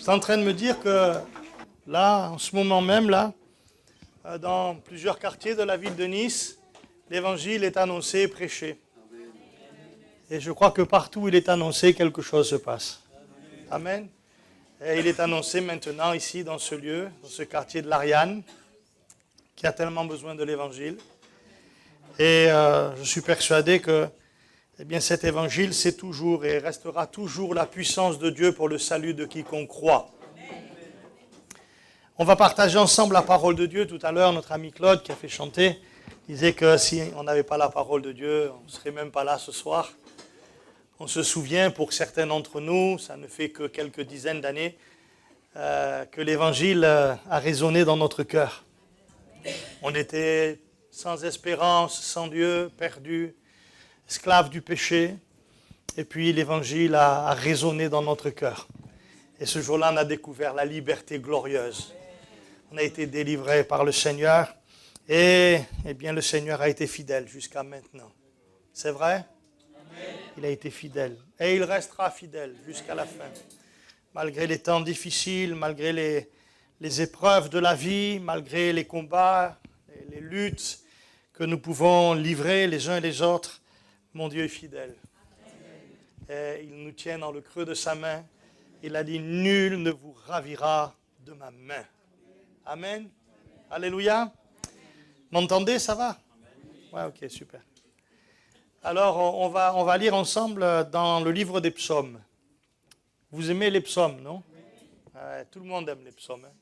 Je suis en train de me dire que là, en ce moment même, là, dans plusieurs quartiers de la ville de Nice, l'évangile est annoncé et prêché. Et je crois que partout où il est annoncé, quelque chose se passe. Amen. Et il est annoncé maintenant ici, dans ce lieu, dans ce quartier de l'Ariane, qui a tellement besoin de l'évangile. Et je suis persuadé que cet évangile, c'est toujours et restera toujours la puissance de Dieu pour le salut de quiconque croit. On va partager ensemble la parole de Dieu. Tout à l'heure, notre ami Claude, qui a fait chanter, disait que si on n'avait pas la parole de Dieu, on ne serait même pas là ce soir. On se souvient, pour certains d'entre nous, ça ne fait que quelques dizaines d'années, que l'évangile a résonné dans notre cœur. On était sans espérance, sans Dieu, perdus, esclaves du péché. Et puis l'évangile a résonné dans notre cœur. Et ce jour-là, on a découvert la liberté glorieuse. On a été délivrés par le Seigneur. Et le Seigneur a été fidèle jusqu'à maintenant. C'est vrai? Il a été fidèle. Et il restera fidèle jusqu'à la fin. Malgré les temps difficiles, malgré les épreuves de la vie, malgré les combats, les luttes que nous pouvons livrer les uns et les autres, mon Dieu est fidèle. Et il nous tient dans le creux de sa main. Il a dit, nul ne vous ravira de ma main. Amen. Alléluia. M'entendez, ça va? Ouais, ok, super. Alors, on va lire ensemble dans le livre des psaumes. Vous aimez les psaumes, non? Tout le monde aime les psaumes. Hein?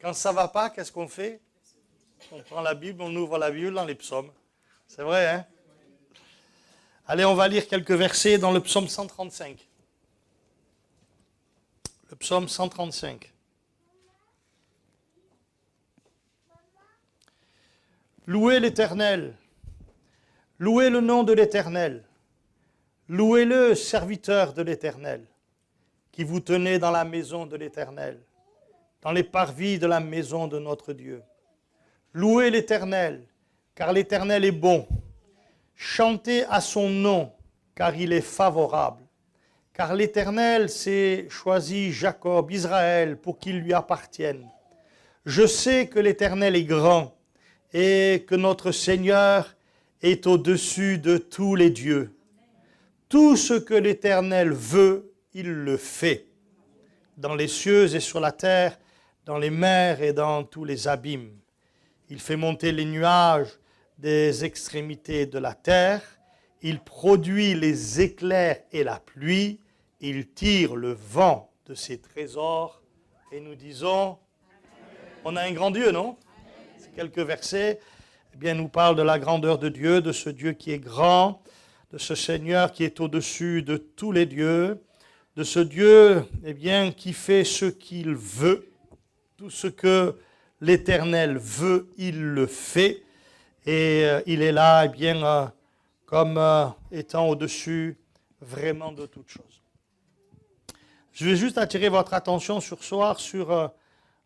Quand ça ne va pas, qu'est-ce qu'on fait? On prend la Bible, on ouvre la Bible dans les psaumes. C'est vrai, hein? Allez, on va lire quelques versets dans le psaume 135. Le psaume 135. Louez l'Éternel. Louez le nom de l'Éternel. Louez-le, serviteurs de l'Éternel, qui vous tenez dans la maison de l'Éternel, dans les parvis de la maison de notre Dieu. Louez l'Éternel, car l'Éternel est bon. Chantez à son nom, car il est favorable. Car l'Éternel s'est choisi Jacob, Israël, pour qu'il lui appartienne. Je sais que l'Éternel est grand et que notre Seigneur est au-dessus de tous les dieux. Tout ce que l'Éternel veut, il le fait. Dans les cieux et sur la terre, dans les mers et dans tous les abîmes. Il fait monter les nuages des extrémités de la terre. Il produit les éclairs et la pluie. Il tire le vent de ses trésors. Et nous disons, on a un grand Dieu, non? Ces quelques versets nous parlent de la grandeur de Dieu, de ce Dieu qui est grand, de ce Seigneur qui est au-dessus de tous les dieux, de ce Dieu qui fait ce qu'il veut. Tout ce que l'Éternel veut, il le fait. Et il est là, comme étant au-dessus vraiment de toutes choses. Je vais juste attirer votre attention ce soir sur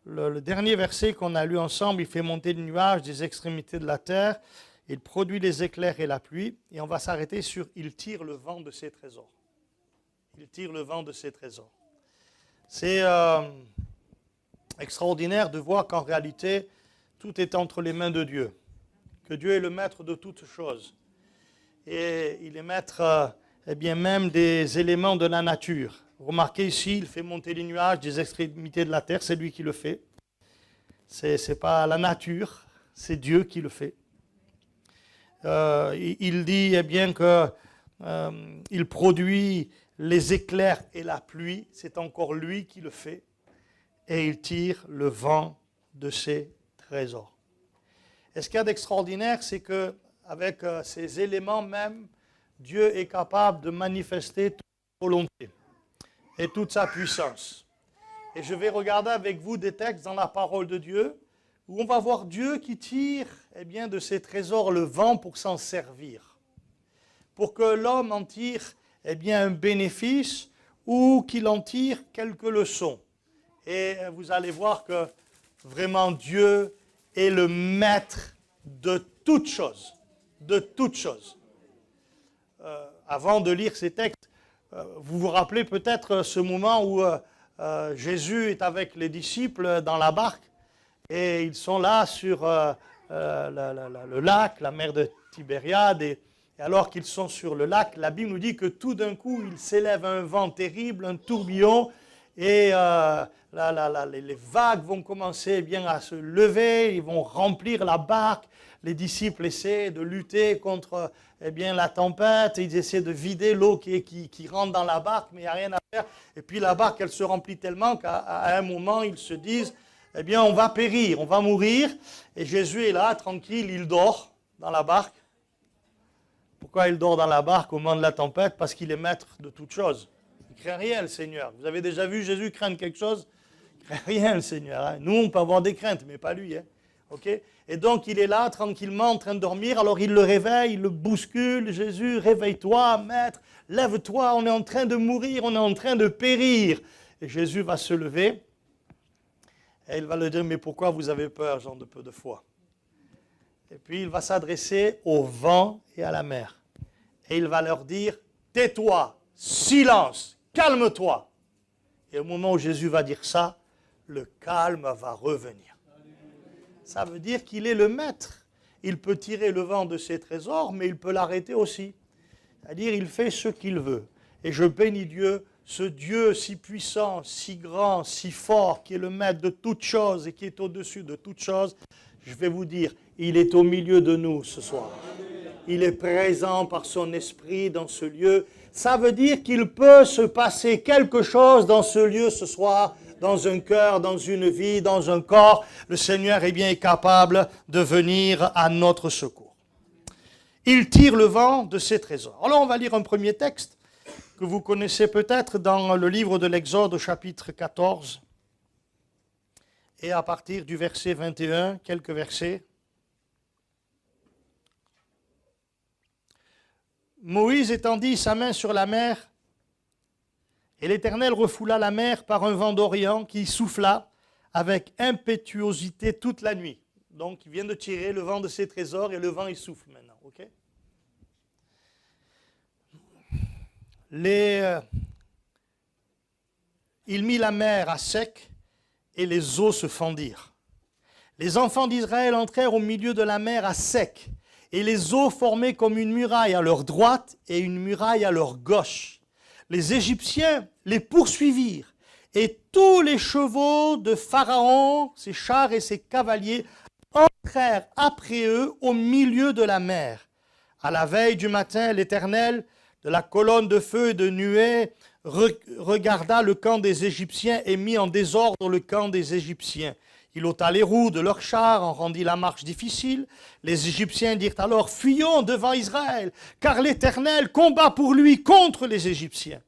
le dernier verset qu'on a lu ensemble. Il fait monter le nuage des extrémités de la terre. Il produit les éclairs et la pluie. Et on va s'arrêter sur « Il tire le vent de ses trésors ». Il tire le vent de ses trésors. C'est extraordinaire de voir qu'en réalité, tout est entre les mains de Dieu. Que Dieu est le maître de toutes choses. Et il est maître même des éléments de la nature. Remarquez ici, il fait monter les nuages des extrémités de la terre, c'est lui qui le fait. Ce n'est pas la nature, c'est Dieu qui le fait. Il dit qu'il produit les éclairs et la pluie, c'est encore lui qui le fait. Et il tire le vent de ses trésors. Et ce qu'il y a d'extraordinaire, c'est qu'avec ces éléments même, Dieu est capable de manifester toute sa volonté et toute sa puissance. Et je vais regarder avec vous des textes dans la parole de Dieu où on va voir Dieu qui tire de ses trésors le vent pour s'en servir. Pour que l'homme en tire un bénéfice ou qu'il en tire quelques leçons. Et vous allez voir que vraiment Dieu est le maître de toutes choses. De toutes choses. Avant de lire ces textes, vous vous rappelez peut-être ce moment où Jésus est avec les disciples dans la barque et ils sont là sur le lac, la mer de Tibériade. Et alors qu'ils sont sur le lac, la Bible nous dit que tout d'un coup, il s'élève un vent terrible, un tourbillon, et les vagues vont commencer bien à se lever, ils vont remplir la barque. Les disciples essaient de lutter contre la tempête, ils essaient de vider l'eau qui rentre dans la barque, mais il n'y a rien à faire. Et puis la barque, elle se remplit tellement qu'à un moment, ils se disent, on va périr, on va mourir. Et Jésus est là, tranquille, il dort dans la barque. Pourquoi il dort dans la barque au moment de la tempête? Parce qu'il est maître de toutes choses. Il ne craint rien, le Seigneur. Vous avez déjà vu Jésus craindre quelque chose? Il ne craint rien, le Seigneur. Hein? Nous, on peut avoir des craintes, mais pas lui. Hein? Okay? Et donc, il est là, tranquillement, en train de dormir. Alors, il le réveille, il le bouscule. Jésus, réveille-toi, maître, lève-toi, on est en train de mourir, on est en train de périr. Et Jésus va se lever. Et il va leur dire, mais pourquoi vous avez peur, gens de peu de foi? Et puis il va s'adresser au vent et à la mer. Et il va leur dire, tais-toi, silence, calme-toi. Et au moment où Jésus va dire ça, le calme va revenir. Ça veut dire qu'il est le maître. Il peut tirer le vent de ses trésors, mais il peut l'arrêter aussi. C'est-à-dire, il fait ce qu'il veut. Et je bénis Dieu, ce Dieu si puissant, si grand, si fort, qui est le maître de toutes choses et qui est au-dessus de toutes choses. Je vais vous dire, il est au milieu de nous ce soir. Il est présent par son esprit dans ce lieu. Ça veut dire qu'il peut se passer quelque chose dans ce lieu ce soir, dans un cœur, dans une vie, dans un corps. Le Seigneur est bien capable de venir à notre secours. Il tire le vent de ses trésors. Alors on va lire un premier texte que vous connaissez peut-être dans le livre de l'Exode au chapitre 14. Et à partir du verset 21, quelques versets. Moïse étendit sa main sur la mer, et l'Éternel refoula la mer par un vent d'Orient qui souffla avec impétuosité toute la nuit. Donc, il vient de tirer le vent de ses trésors et le vent, il souffle maintenant. Okay? Il mit la mer à sec et les eaux se fendirent. Les enfants d'Israël entrèrent au milieu de la mer à sec, et les eaux formaient comme une muraille à leur droite et une muraille à leur gauche. Les Égyptiens les poursuivirent, et tous les chevaux de Pharaon, ses chars et ses cavaliers, entrèrent après eux au milieu de la mer. À la veille du matin, l'Éternel, de la colonne de feu et de nuée, regarda le camp des Égyptiens et mit en désordre le camp des Égyptiens. Il ôta les roues de leurs chars, en rendit la marche difficile. Les Égyptiens dirent alors, fuyons devant Israël, car l'Éternel combat pour lui contre les Égyptiens.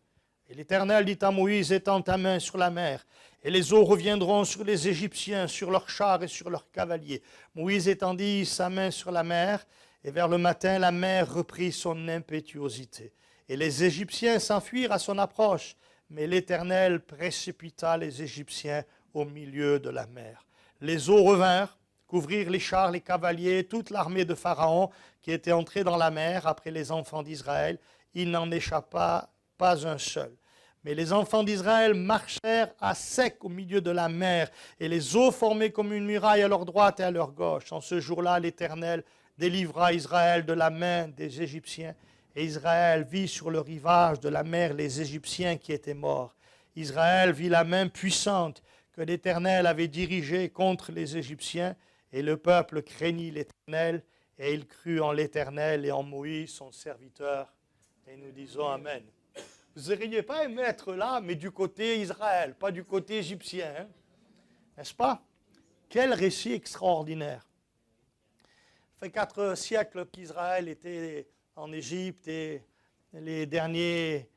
Et l'Éternel dit à Moïse, étends ta main sur la mer, et les eaux reviendront sur les Égyptiens, sur leurs chars et sur leurs cavaliers. Moïse étendit sa main sur la mer, et vers le matin, la mer reprit son impétuosité. Et les Égyptiens s'enfuirent à son approche, mais l'Éternel précipita les Égyptiens au milieu de la mer. Les eaux revinrent, couvrirent les chars, les cavaliers, toute l'armée de Pharaon qui était entrée dans la mer après les enfants d'Israël. Il n'en échappa pas un seul. Mais les enfants d'Israël marchèrent à sec au milieu de la mer, et les eaux formaient comme une muraille à leur droite et à leur gauche. En ce jour-là, l'Éternel délivra Israël de la main des Égyptiens, et Israël vit sur le rivage de la mer les Égyptiens qui étaient morts. Israël vit la main puissante que l'Éternel avait dirigée contre les Égyptiens, et le peuple craignit l'Éternel, et il crut en l'Éternel et en Moïse, son serviteur. Et nous disons Amen. Vous n'auriez pas aimé être là, mais du côté Israël, pas du côté égyptien. Hein? N'est-ce pas? Quel récit extraordinaire. Ça fait 4 siècles qu'Israël était en Égypte, et les derniers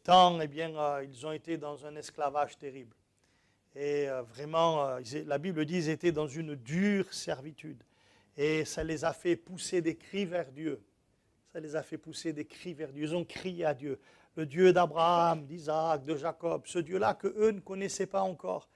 temps, ils ont été dans un esclavage terrible. Et vraiment, la Bible dit qu'ils étaient dans une dure servitude. Et ça les a fait pousser des cris vers Dieu. Ça les a fait pousser des cris vers Dieu. Ils ont crié à Dieu. Le Dieu d'Abraham, d'Isaac, de Jacob, ce Dieu-là qu'eux ne connaissaient pas encore.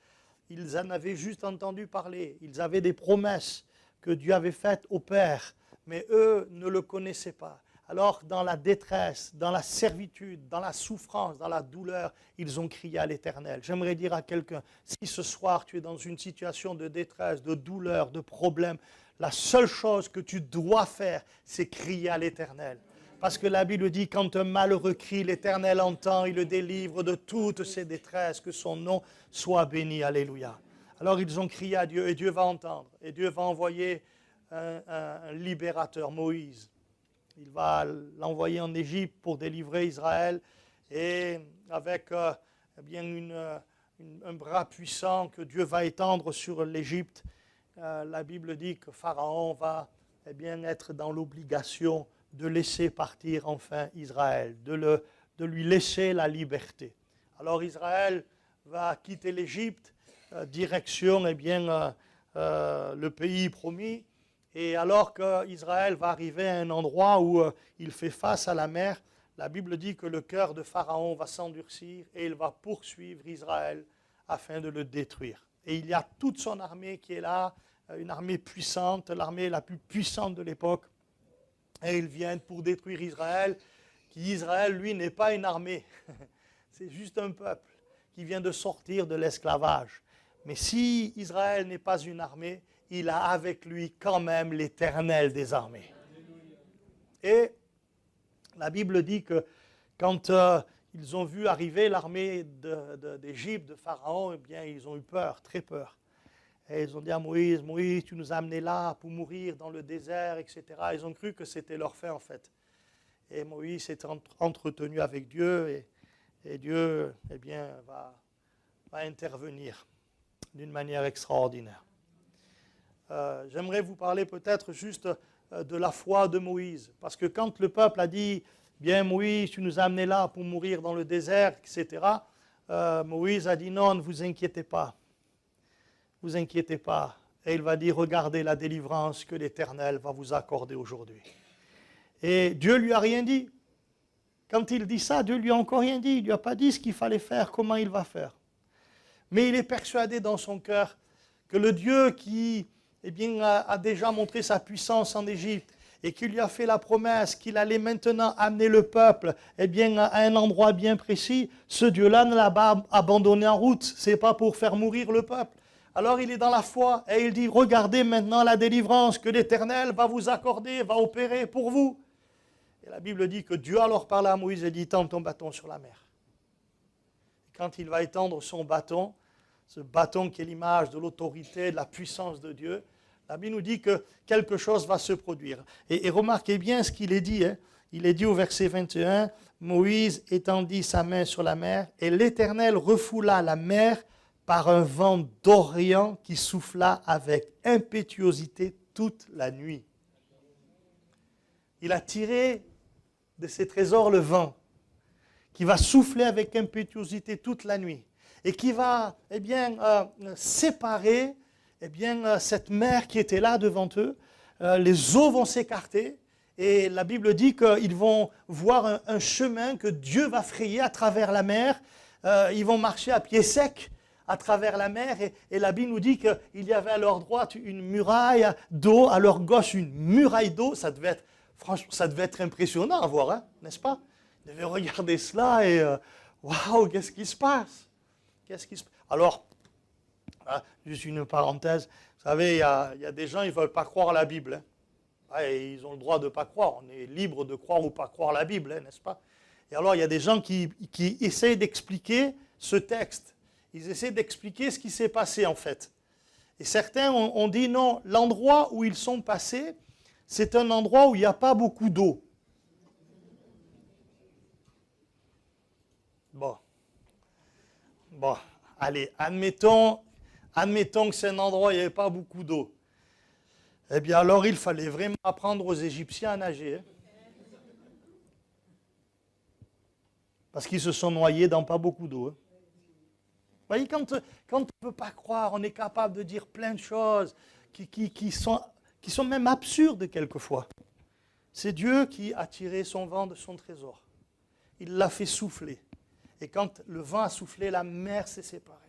Ils en avaient juste entendu parler. Ils avaient des promesses que Dieu avait faites au Père, mais eux ne le connaissaient pas. Alors, dans la détresse, dans la servitude, dans la souffrance, dans la douleur, ils ont crié à l'Éternel. J'aimerais dire à quelqu'un, si ce soir tu es dans une situation de détresse, de douleur, de problème, la seule chose que tu dois faire, c'est crier à l'Éternel. Parce que la Bible dit, quand un malheureux crie, l'Éternel entend, il le délivre de toutes ses détresses, que son nom soit béni. Alléluia. Alors ils ont crié à Dieu et Dieu va entendre. Et Dieu va envoyer un libérateur, Moïse. Il va l'envoyer en Égypte pour délivrer Israël et avec un bras puissant que Dieu va étendre sur l'Égypte. La Bible dit que Pharaon va être dans l'obligation de laisser partir enfin Israël, de lui laisser la liberté. Alors Israël va quitter l'Égypte, direction le pays promis. Et alors qu'Israël va arriver à un endroit où il fait face à la mer, la Bible dit que le cœur de Pharaon va s'endurcir et il va poursuivre Israël afin de le détruire. Et il y a toute son armée qui est là, une armée puissante, l'armée la plus puissante de l'époque. Et ils viennent pour détruire Israël, qui Israël, lui, n'est pas une armée. C'est juste un peuple qui vient de sortir de l'esclavage. Mais si Israël n'est pas une armée, il a avec lui quand même l'Éternel des armées. Et la Bible dit que quand ils ont vu arriver l'armée d'Égypte, de Pharaon, eh bien, ils ont eu peur, très peur. Et ils ont dit à Moïse, Moïse, tu nous as amenés là pour mourir dans le désert, etc. Ils ont cru que c'était leur fin, en fait. Et Moïse s'est entretenu avec Dieu, et Dieu va intervenir d'une manière extraordinaire. J'aimerais vous parler peut-être juste de la foi de Moïse. Parce que quand le peuple a dit, bien Moïse, tu nous as amenés là pour mourir dans le désert, etc., Moïse a dit, non, ne vous inquiétez pas. Ne vous inquiétez pas. Et il va dire, regardez la délivrance que l'Éternel va vous accorder aujourd'hui. Et Dieu ne lui a rien dit. Quand il dit ça, Dieu ne lui a encore rien dit. Il ne lui a pas dit ce qu'il fallait faire, comment il va faire. Mais il est persuadé dans son cœur que le Dieu qui a déjà montré sa puissance en Égypte et qui lui a fait la promesse qu'il allait maintenant amener le peuple à un endroit bien précis, ce Dieu-là ne l'a pas abandonné en route. Ce n'est pas pour faire mourir le peuple. Alors il est dans la foi et il dit, regardez maintenant la délivrance que l'Éternel va vous accorder, va opérer pour vous. Et la Bible dit que Dieu alors parle à Moïse et dit, tends ton bâton sur la mer. Et quand il va étendre son bâton, ce bâton qui est l'image de l'autorité, de la puissance de Dieu, la Bible nous dit que quelque chose va se produire. Et remarquez bien ce qu'il est dit. Il est dit au verset 21, Moïse étendit sa main sur la mer, et l'Éternel refoula la mer par un vent d'Orient qui souffla avec impétuosité toute la nuit. Il a tiré de ses trésors le vent, qui va souffler avec impétuosité toute la nuit, et qui va séparer cette mer qui était là devant eux. Les eaux vont s'écarter, et la Bible dit qu'ils vont voir un chemin que Dieu va frayer à travers la mer. Ils vont marcher à pied sec à travers la mer, et la Bible nous dit qu'il y avait à leur droite une muraille d'eau, à leur gauche une muraille d'eau. Franchement, ça devait être impressionnant à voir, n'est-ce pas? Ils devaient regarder cela et waouh, qu'est-ce qui se passe? Alors, juste une parenthèse, vous savez, il y a des gens, ils ne veulent pas croire à la Bible. Et ils ont le droit de ne pas croire. On est libre de croire ou pas croire la Bible, n'est-ce pas? Et alors, il y a des gens qui essaient d'expliquer ce texte. Ils essaient d'expliquer ce qui s'est passé, en fait. Et certains ont dit non, l'endroit où ils sont passés, c'est un endroit où il n'y a pas beaucoup d'eau. Bon, allez, admettons que c'est un endroit où il n'y avait pas beaucoup d'eau. Eh bien, alors, il fallait vraiment apprendre aux Égyptiens à nager. Parce qu'ils se sont noyés dans pas beaucoup d'eau. Vous voyez, quand on ne peut pas croire, on est capable de dire plein de choses qui sont même absurdes quelquefois. C'est Dieu qui a tiré son vent de son trésor. Il l'a fait souffler. Et quand le vent a soufflé, la mer s'est séparée.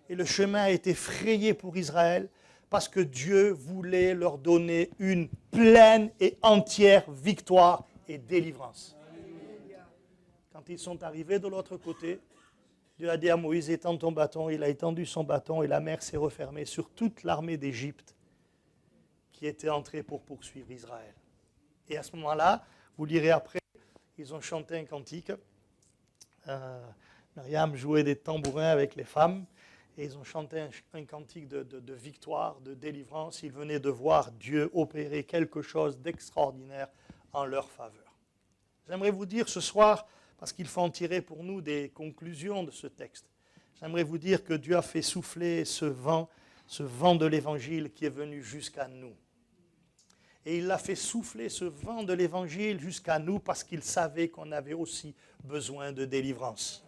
Et le chemin a été frayé pour Israël parce que Dieu voulait leur donner une pleine et entière victoire et délivrance. Quand ils sont arrivés de l'autre côté, Dieu a dit à Moïse, étends ton bâton. Il a étendu son bâton et la mer s'est refermée sur toute l'armée d'Égypte qui était entrée pour poursuivre Israël. Et à ce moment-là, vous lirez après, ils ont chanté un cantique. Myriam jouait des tambourins avec les femmes et ils ont chanté un cantique de victoire, de délivrance. Ils venaient de voir Dieu opérer quelque chose d'extraordinaire en leur faveur. J'aimerais vous dire ce soir, parce qu'il faut en tirer pour nous des conclusions de ce texte, j'aimerais vous dire que Dieu a fait souffler ce vent de l'Évangile qui est venu jusqu'à nous. Et il a fait souffler ce vent de l'Évangile jusqu'à nous parce qu'il savait qu'on avait aussi besoin de délivrance.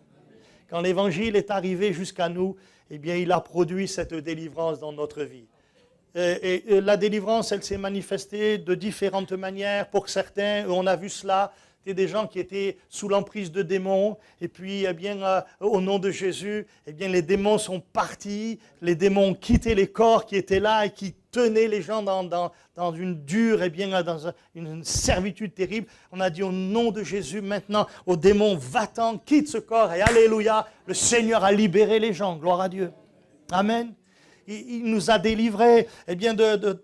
Quand l'Évangile est arrivé jusqu'à nous, eh bien, il a produit cette délivrance dans notre vie. Et la délivrance, elle s'est manifestée de différentes manières. Pour certains, on a vu cela, des gens qui étaient sous l'emprise de démons, et puis, eh bien, au nom de Jésus, eh bien, les démons sont partis, les démons ont quitté les corps qui étaient là et qui tenaient les gens dans une dure, eh bien, dans une servitude terrible. On a dit au nom de Jésus, maintenant, aux démons, va-t'en, quitte ce corps, et alléluia, le Seigneur a libéré les gens, gloire à Dieu. Amen. Il nous a délivrés eh bien,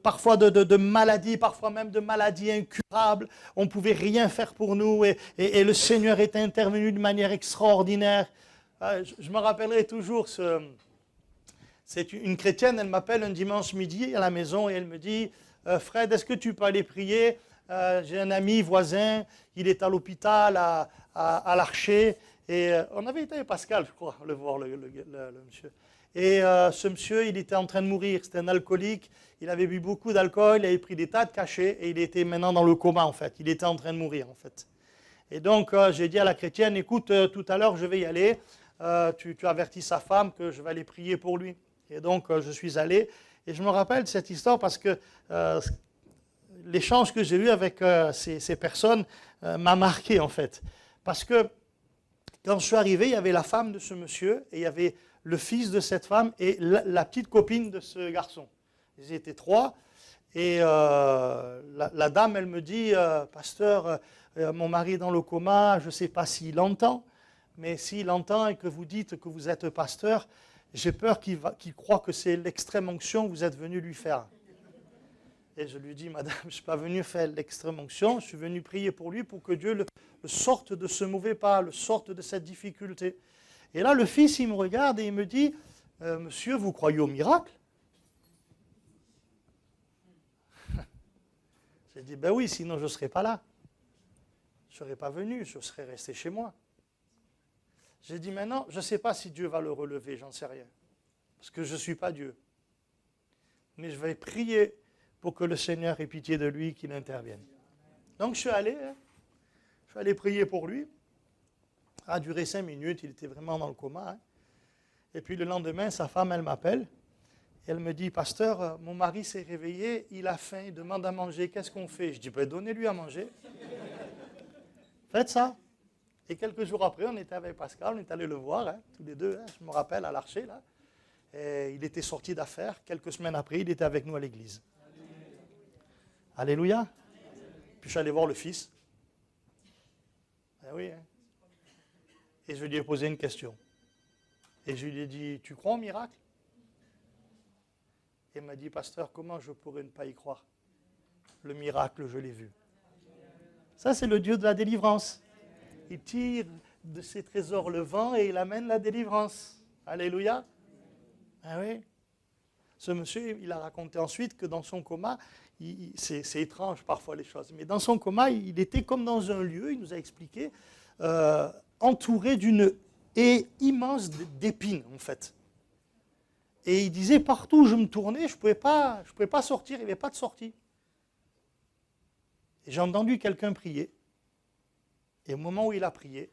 parfois de maladies, parfois même de maladies incurables. On ne pouvait rien faire pour nous et le Seigneur est intervenu de manière extraordinaire. Je me rappellerai toujours, c'est une chrétienne, elle m'appelle un dimanche midi à la maison et elle me dit « Fred, est-ce que tu peux aller prier ? J'ai un ami voisin, il est à l'hôpital à l'Archer. » Et on avait été avec Pascal, je crois, le voir, le monsieur. Et ce monsieur, il était en train de mourir, c'était un alcoolique, il avait bu beaucoup d'alcool, il avait pris des tas de cachets et il était maintenant dans le coma en fait, il était en train de mourir en fait. Et donc j'ai dit à la chrétienne, écoute, tout à l'heure je vais y aller, tu avertis sa femme que je vais aller prier pour lui. Et donc je suis allé et je me rappelle de cette histoire parce que l'échange que j'ai eu avec ces personnes m'a marqué en fait. Parce que quand je suis arrivé, il y avait la femme de ce monsieur et il y avait le fils de cette femme et la petite copine de ce garçon. Ils étaient trois. Et la dame, elle me dit, pasteur, mon mari est dans le coma, je ne sais pas s'il entend, mais s'il entend et que vous dites que vous êtes pasteur, j'ai peur qu'il croie que c'est l'extrême onction que vous êtes venu lui faire. Et je lui dis, madame, je ne suis pas venu faire l'extrême onction, je suis venu prier pour lui pour que Dieu le sorte de ce mauvais pas, le sorte de cette difficulté. Et là, le fils, il me regarde et il me dit, monsieur, vous croyez au miracle ? J'ai dit, ben oui, sinon je ne serais pas là. Je ne serais pas venu, je serais resté chez moi. J'ai dit, maintenant, je ne sais pas si Dieu va le relever, j'en sais rien. Parce que je ne suis pas Dieu. Mais je vais prier pour que le Seigneur ait pitié de lui, qu'il intervienne. Donc je suis allé prier pour lui. Ça a duré 5 minutes, il était vraiment dans le coma. Et puis le lendemain, sa femme, elle m'appelle. Elle me dit, pasteur, mon mari s'est réveillé, il a faim, il demande à manger, qu'est-ce qu'on fait ? Je dis, ben, donnez-lui à manger. Faites ça. Et quelques jours après, on était avec Pascal, on est allé le voir, tous les deux, je me rappelle, à l'Archer, là. Et il était sorti d'affaires. Quelques semaines après, il était avec nous à l'église. Alléluia. Puis je suis allé voir le fils. Eh oui, Et je lui ai posé une question. Et je lui ai dit, tu crois au miracle ? Et il m'a dit, pasteur, comment je pourrais ne pas y croire ? Le miracle, je l'ai vu. Ça, c'est le Dieu de la délivrance. Il tire de ses trésors le vent et il amène la délivrance. Alléluia. Ah oui. Ce monsieur, il a raconté ensuite que dans son coma, c'est étrange parfois les choses, mais dans son coma, il était comme dans un lieu, il nous a expliqué, entouré d'une haie immense d'épines, en fait. Et il disait, partout où je me tournais, je ne pouvais pas sortir, il n'y avait pas de sortie. Et j'ai entendu quelqu'un prier. Et au moment où il a prié,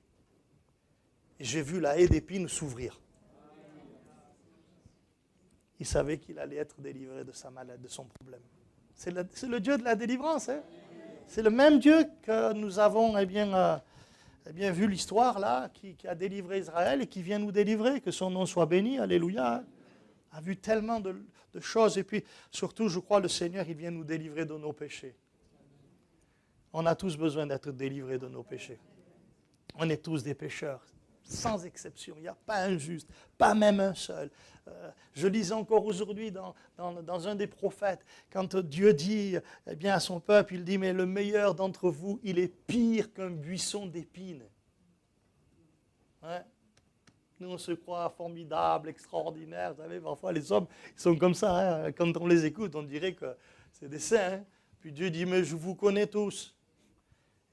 j'ai vu la haie d'épines s'ouvrir. Il savait qu'il allait être délivré de sa maladie, de son problème. C'est le Dieu de la délivrance. C'est le même Dieu que nous avons vu l'histoire là, qui a délivré Israël et qui vient nous délivrer. Que son nom soit béni. Alléluia. A vu tellement de choses. Et puis surtout, je crois, le Seigneur, il vient nous délivrer de nos péchés. On a tous besoin d'être délivrés de nos péchés. On est tous des pécheurs, sans exception. Il n'y a pas un juste, pas même un seul. Je lisais encore aujourd'hui dans un des prophètes, quand Dieu dit à son peuple, il dit, mais le meilleur d'entre vous, il est pire qu'un buisson d'épines. Ouais. Nous, on se croit formidable, extraordinaire. Vous savez, parfois, les hommes, ils sont comme ça. Hein. Quand on les écoute, on dirait que c'est des saints. Hein. Puis Dieu dit, mais je vous connais tous.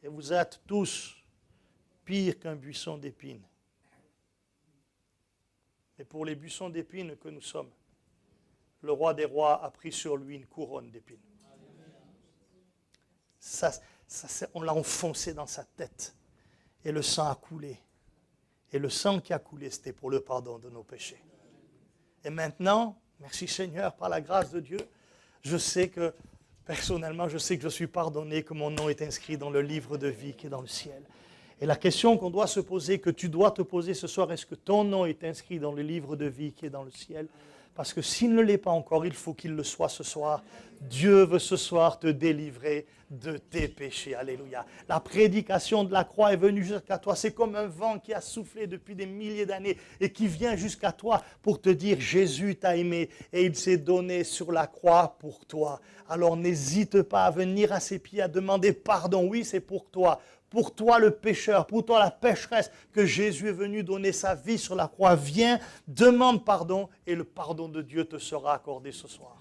Et vous êtes tous pire qu'un buisson d'épines. Mais pour les buissons d'épines que nous sommes, le roi des rois a pris sur lui une couronne d'épines. Ça, on l'a enfoncé dans sa tête. Et le sang a coulé. Et le sang qui a coulé, c'était pour le pardon de nos péchés. Et maintenant, merci Seigneur, par la grâce de Dieu, je sais que, personnellement, je sais que je suis pardonné, que mon nom est inscrit dans le livre de vie qui est dans le ciel. Et la question qu'on doit se poser, que tu dois te poser ce soir, est-ce que ton nom est inscrit dans le livre de vie qui est dans le ciel? Parce que s'il ne l'est pas encore, il faut qu'il le soit ce soir. Dieu veut ce soir te délivrer de tes péchés. Alléluia. La prédication de la croix est venue jusqu'à toi. C'est comme un vent qui a soufflé depuis des milliers d'années et qui vient jusqu'à toi pour te dire Jésus t'a aimé et il s'est donné sur la croix pour toi. Alors n'hésite pas à venir à ses pieds, à demander pardon. Oui, c'est pour toi. Pour toi le pécheur, pour toi la pécheresse, que Jésus est venu donner sa vie sur la croix. Viens, demande pardon et le pardon de Dieu te sera accordé ce soir.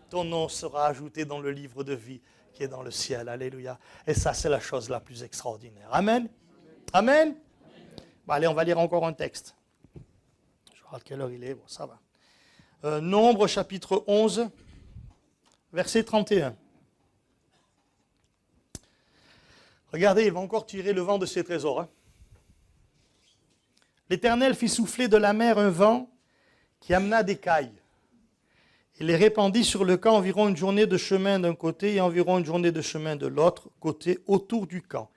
Ton nom sera ajouté dans le livre de vie qui est dans le ciel. Alléluia. Et ça, c'est la chose la plus extraordinaire. Amen. Amen. Bon, allez, on va lire encore un texte. Je vois à quelle heure il est. Bon, ça va. Nombre chapitre 11, verset 31. Regardez, il va encore tirer le vent de ses trésors. Hein. L'Éternel fit souffler de la mer un vent qui amena des cailles. Il les répandit sur le camp environ une journée de chemin d'un côté et environ une journée de chemin de l'autre côté autour du camp.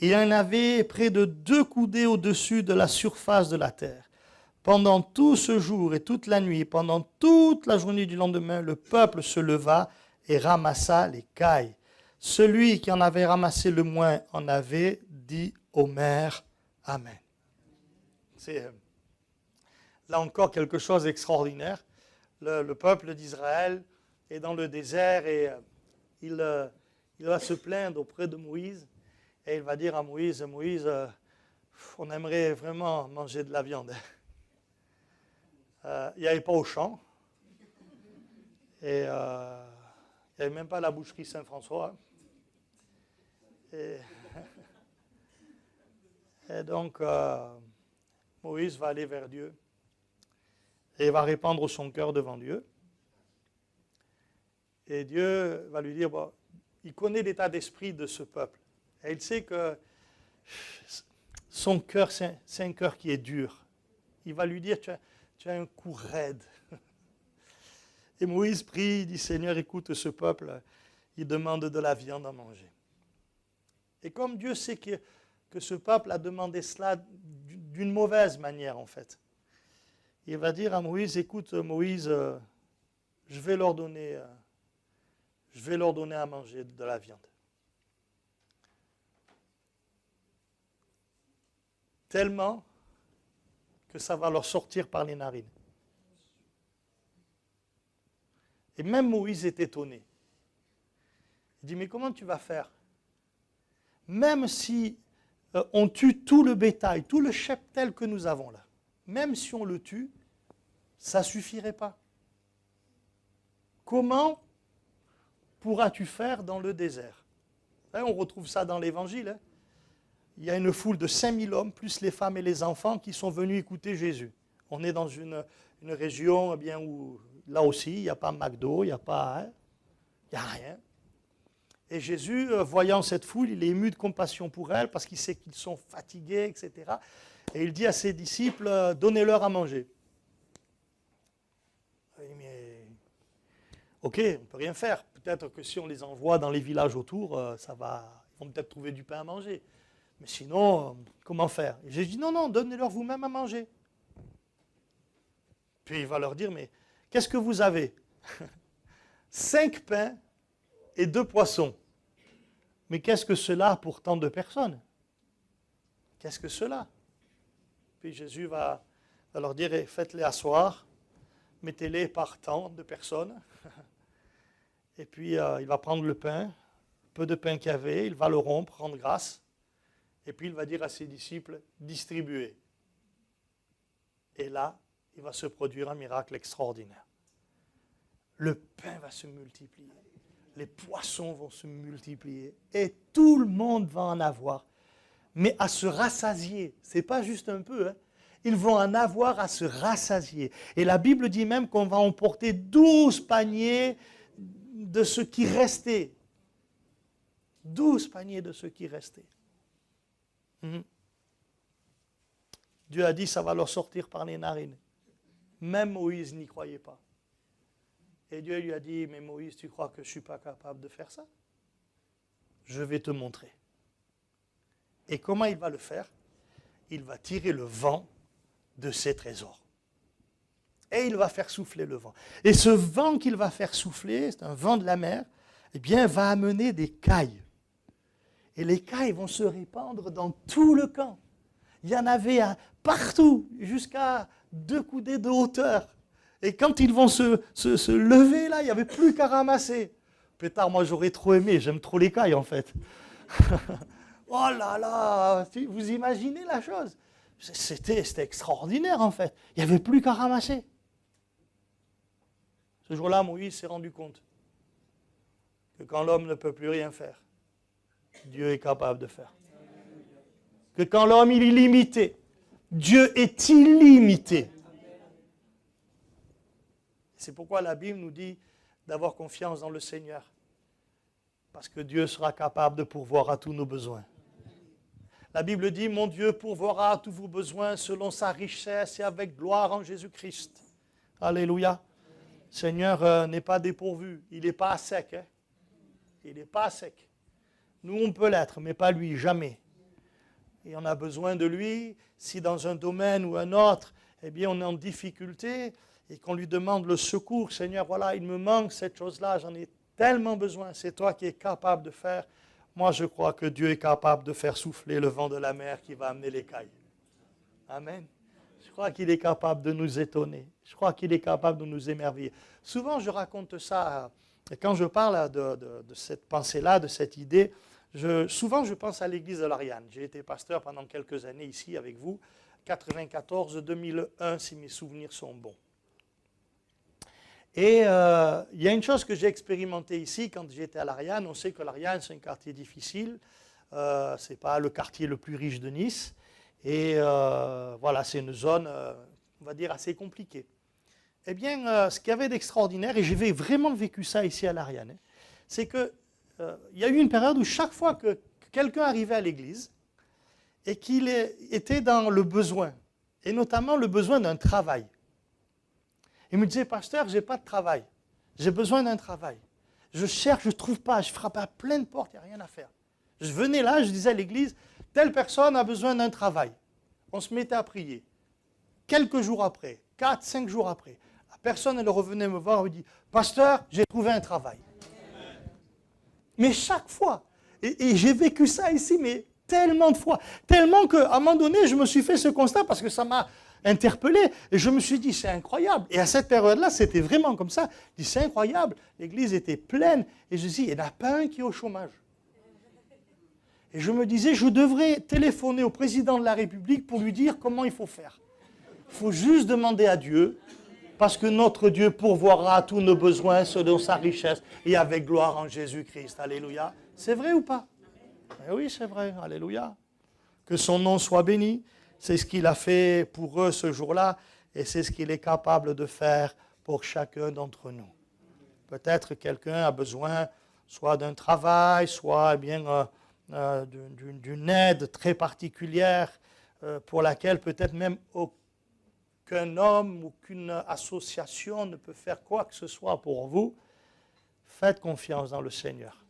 Et il y en avait près de 2 coudées au-dessus de la surface de la terre. Pendant tout ce jour et toute la nuit, pendant toute la journée du lendemain, le peuple se leva et ramassa les cailles. Celui qui en avait ramassé le moins en avait dit au maire Amen. C'est là encore quelque chose d'extraordinaire. Le peuple d'Israël est dans le désert et il va se plaindre auprès de Moïse. Et il va dire à Moïse, Moïse, on aimerait vraiment manger de la viande. Il n'y avait pas au champ. Et il n'y avait même pas la boucherie Saint-François. Et donc, Moïse va aller vers Dieu et va répandre son cœur devant Dieu. Et Dieu va lui dire, bon, il connaît l'état d'esprit de ce peuple. Et il sait que son cœur, c'est un cœur qui est dur. Il va lui dire, tu as un cou raide. Et Moïse prie, il dit, Seigneur, écoute ce peuple, il demande de la viande à manger. Et comme Dieu sait que ce peuple a demandé cela d'une mauvaise manière, en fait, il va dire à Moïse, écoute Moïse, je vais leur donner à manger de la viande. Tellement que ça va leur sortir par les narines. Et même Moïse est étonné. Il dit, mais comment tu vas faire? Même si on tue tout le bétail, tout le cheptel que nous avons là, même si on le tue, ça ne suffirait pas. Comment pourras-tu faire dans le désert? On retrouve ça dans l'Évangile. Hein. Il y a une foule de 5000 hommes, plus les femmes et les enfants, qui sont venus écouter Jésus. On est dans une région où, là aussi, il n'y a pas McDo, il n'y a pas... il n'y a rien. Et Jésus, voyant cette foule, il est ému de compassion pour elle, parce qu'il sait qu'ils sont fatigués, etc. Et il dit à ses disciples, donnez-leur à manger. Mais, ok, on ne peut rien faire. Peut-être que si on les envoie dans les villages autour, ils vont peut-être trouver du pain à manger. Mais sinon, comment faire? Et Jésus dit, non, donnez-leur vous-même à manger. Puis il va leur dire, mais qu'est-ce que vous avez? 5 pains et 2 poissons. Mais qu'est-ce que cela pour tant de personnes? Qu'est-ce que cela? Puis Jésus va leur dire, faites-les asseoir, mettez-les par tant de personnes. Et puis il va prendre le pain, peu de pain qu'il y avait, il va le rompre, rendre grâce. Et puis il va dire à ses disciples, distribuez. Et là, il va se produire un miracle extraordinaire. Le pain va se multiplier, les poissons vont se multiplier, et tout le monde va en avoir. Mais à se rassasier, ce n'est pas juste un peu, hein. Ils vont en avoir à se rassasier. Et la Bible dit même qu'on va emporter 12 paniers de ce qui restait. 12 paniers de ce qui restait. Dieu a dit, ça va leur sortir par les narines. Même Moïse n'y croyait pas. Et Dieu lui a dit, mais Moïse, tu crois que je ne suis pas capable de faire ça? Je vais te montrer. Et comment il va le faire? Il va tirer le vent de ses trésors. Et il va faire souffler le vent. Et ce vent qu'il va faire souffler, c'est un vent de la mer, eh bien, va amener des cailles. Et les cailles vont se répandre dans tout le camp. Il y en avait partout, jusqu'à 2 coudées de hauteur. Et quand ils vont se lever, là, il n'y avait plus qu'à ramasser. Pétard, moi, j'aurais trop aimé, j'aime trop les cailles, en fait. Oh là là, vous imaginez la chose? C'était extraordinaire, en fait. Il n'y avait plus qu'à ramasser. Ce jour-là, Moïse s'est rendu compte que quand l'homme ne peut plus rien faire, Dieu est capable de faire. Que quand l'homme il est limité, Dieu est illimité. C'est pourquoi la Bible nous dit d'avoir confiance dans le Seigneur. Parce que Dieu sera capable de pourvoir à tous nos besoins. La Bible dit, mon Dieu pourvoira à tous vos besoins selon sa richesse et avec gloire en Jésus-Christ. Alléluia. Le Seigneur n'est pas dépourvu, il n'est pas à sec. Hein? Il n'est pas à sec. Nous, on peut l'être, mais pas lui, jamais. Et on a besoin de lui, si dans un domaine ou un autre, eh bien, on est en difficulté et qu'on lui demande le secours. Seigneur, voilà, il me manque cette chose-là, j'en ai tellement besoin, c'est toi qui es capable de faire. Moi, je crois que Dieu est capable de faire souffler le vent de la mer qui va amener les cailles. Amen. Je crois qu'il est capable de nous étonner. Je crois qu'il est capable de nous émerveiller. Souvent, je raconte ça, et quand je parle de cette pensée-là, de cette idée, souvent je pense à l'église de l'Ariane. J'ai été pasteur pendant quelques années ici avec vous, 94-2001 si mes souvenirs sont bons. Et il y a une chose que j'ai expérimentée ici quand j'étais à l'Ariane. On sait que l'Ariane, c'est un quartier difficile. Ce n'est pas le quartier le plus riche de Nice. Et voilà, c'est une zone, on va dire, assez compliquée. Eh bien, ce qu'il y avait d'extraordinaire, et j'ai vraiment vécu ça ici à l'Ariane, c'est qu'il y a eu une période où chaque fois que quelqu'un arrivait à l'église et qu'il était dans le besoin, et notamment le besoin d'un travail, il me disait, pasteur, je n'ai pas de travail. J'ai besoin d'un travail. Je cherche, je ne trouve pas. Je frappe à plein de portes, il n'y a rien à faire. Je venais là, je disais à l'église, telle personne a besoin d'un travail. On se mettait à prier. Quelques jours après, 4, 5 jours après, la personne, elle revenait me voir et me dit, pasteur, j'ai trouvé un travail. Mais chaque fois, et j'ai vécu ça ici, mais tellement de fois, tellement qu'à un moment donné, je me suis fait ce constat parce que ça m'a interpellé, et je me suis dit, c'est incroyable. Et à cette période-là, c'était vraiment comme ça. Je dis, c'est incroyable. L'église était pleine, et je dis, il n'y en a pas un qui est au chômage. Et je me disais, je devrais téléphoner au président de la République pour lui dire comment il faut faire. Il faut juste demander à Dieu, parce que notre Dieu pourvoira à tous nos besoins selon sa richesse, et avec gloire en Jésus-Christ. Alléluia. C'est vrai ou pas? Eh oui, c'est vrai. Alléluia. Que son nom soit béni. C'est ce qu'il a fait pour eux ce jour-là et c'est ce qu'il est capable de faire pour chacun d'entre nous. Peut-être quelqu'un a besoin soit d'un travail, soit bien d'une aide très particulière pour laquelle peut-être même aucun homme, aucune association ne peut faire quoi que ce soit pour vous. Faites confiance dans le Seigneur.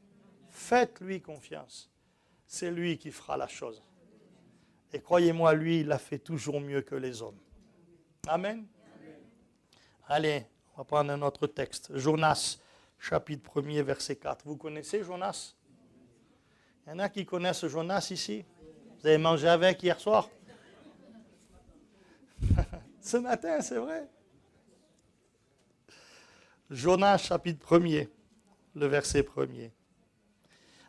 Faites-lui confiance. C'est lui qui fera la chose. Et croyez-moi, lui, il la fait toujours mieux que les hommes. Amen. Allez, on va prendre un autre texte. Jonas, chapitre 1er, verset 4. Vous connaissez Jonas? Il y en a qui connaissent Jonas ici? Vous avez mangé avec hier soir? Ce matin, c'est vrai. Jonas, chapitre 1er, le verset 1er.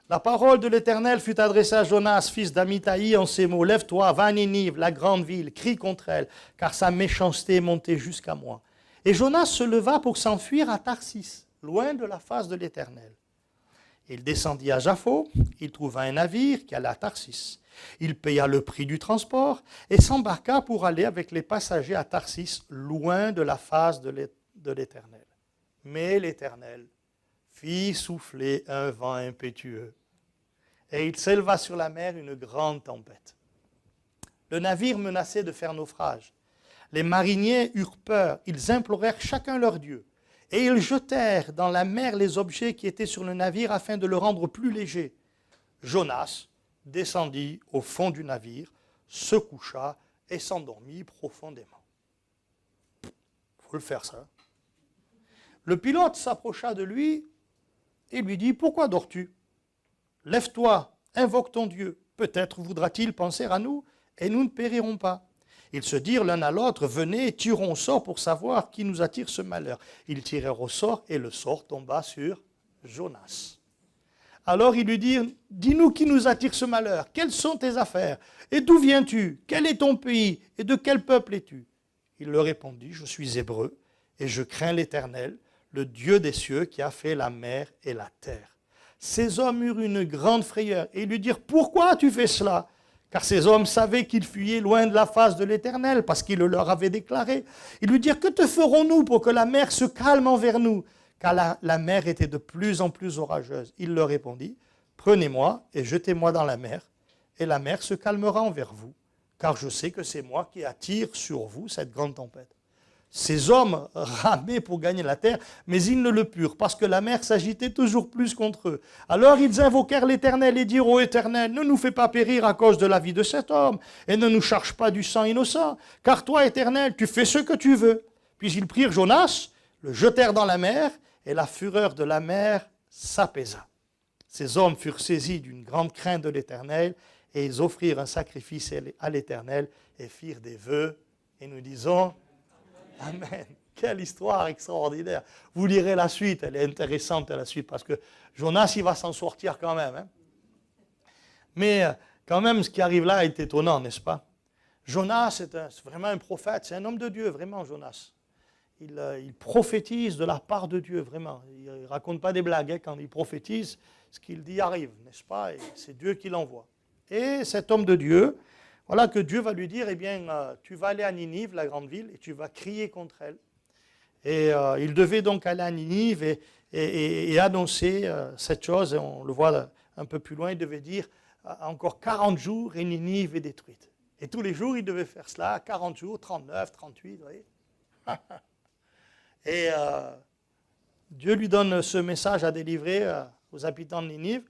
La parole de l'Éternel fut adressée à Jonas, fils d'Amithaï, en ces mots. Lève-toi, va à Ninive, la grande ville, crie contre elle, car sa méchanceté est montée jusqu'à moi. Et Jonas se leva pour s'enfuir à Tarsis, loin de la face de l'Éternel. Il descendit à Jaffo, il trouva un navire qui allait à Tarsis. Il paya le prix du transport et s'embarqua pour aller avec les passagers à Tarsis, loin de la face de l'Éternel. Mais l'Éternel fit souffler un vent impétueux, et il s'éleva sur la mer une grande tempête. Le navire menaçait de faire naufrage. Les mariniers eurent peur, ils implorèrent chacun leur Dieu, et ils jetèrent dans la mer les objets qui étaient sur le navire afin de le rendre plus léger. Jonas descendit au fond du navire, se coucha et s'endormit profondément. Il faut le faire, ça. Le pilote s'approcha de lui et lui dit, « Pourquoi dors-tu? Lève-toi, invoque ton Dieu. Peut-être voudra-t-il penser à nous et nous ne périrons pas. » Ils se dirent l'un à l'autre, « Venez, tirons au sort pour savoir qui nous attire ce malheur. » Ils tirèrent au sort et le sort tomba sur Jonas. Alors ils lui dirent, « Dis-nous qui nous attire ce malheur. Quelles sont tes affaires? Et d'où viens-tu? Quel est ton pays? Et de quel peuple es-tu? » Il leur répondit, « Je suis hébreu et je crains l'Éternel, le Dieu des cieux qui a fait la mer et la terre. » Ces hommes eurent une grande frayeur et lui dirent, « Pourquoi as-tu fait cela? » Car ces hommes savaient qu'ils fuyaient loin de la face de l'Éternel, parce qu'il le leur avait déclaré. Ils lui dirent, « Que te ferons-nous pour que la mer se calme envers nous? » Car la mer était de plus en plus orageuse. Il leur répondit, « Prenez-moi et jetez-moi dans la mer, et la mer se calmera envers vous, car je sais que c'est moi qui attire sur vous cette grande tempête. » Ces hommes ramaient pour gagner la terre, mais ils ne le purent, parce que la mer s'agitait toujours plus contre eux. Alors ils invoquèrent l'Éternel et dirent, « Ô Éternel, ne nous fais pas périr à cause de la vie de cet homme, et ne nous charge pas du sang innocent, car toi, Éternel, tu fais ce que tu veux. » Puis ils prirent Jonas, le jetèrent dans la mer, et la fureur de la mer s'apaisa. Ces hommes furent saisis d'une grande crainte de l'Éternel, et ils offrirent un sacrifice à l'Éternel, et firent des vœux, et nous disons, Amen. Quelle histoire extraordinaire. Vous lirez la suite, elle est intéressante la suite, parce que Jonas, il va s'en sortir quand même. Hein. Mais quand même, ce qui arrive là est étonnant, n'est-ce pas? Jonas, c'est vraiment un prophète, c'est un homme de Dieu, vraiment, Jonas. Il prophétise de la part de Dieu, vraiment. Il ne raconte pas des blagues, hein. Quand il prophétise, ce qu'il dit arrive, n'est-ce pas? Et c'est Dieu qui l'envoie. Et cet homme de Dieu, voilà que Dieu va lui dire, eh bien, tu vas aller à Ninive, la grande ville, et tu vas crier contre elle. Et il devait donc aller à Ninive et annoncer cette chose, et on le voit un peu plus loin, il devait dire, encore 40 jours et Ninive est détruite. Et tous les jours, il devait faire cela, 40 jours, 39, 38, vous voyez. Et Dieu lui donne ce message à délivrer aux habitants de Ninive.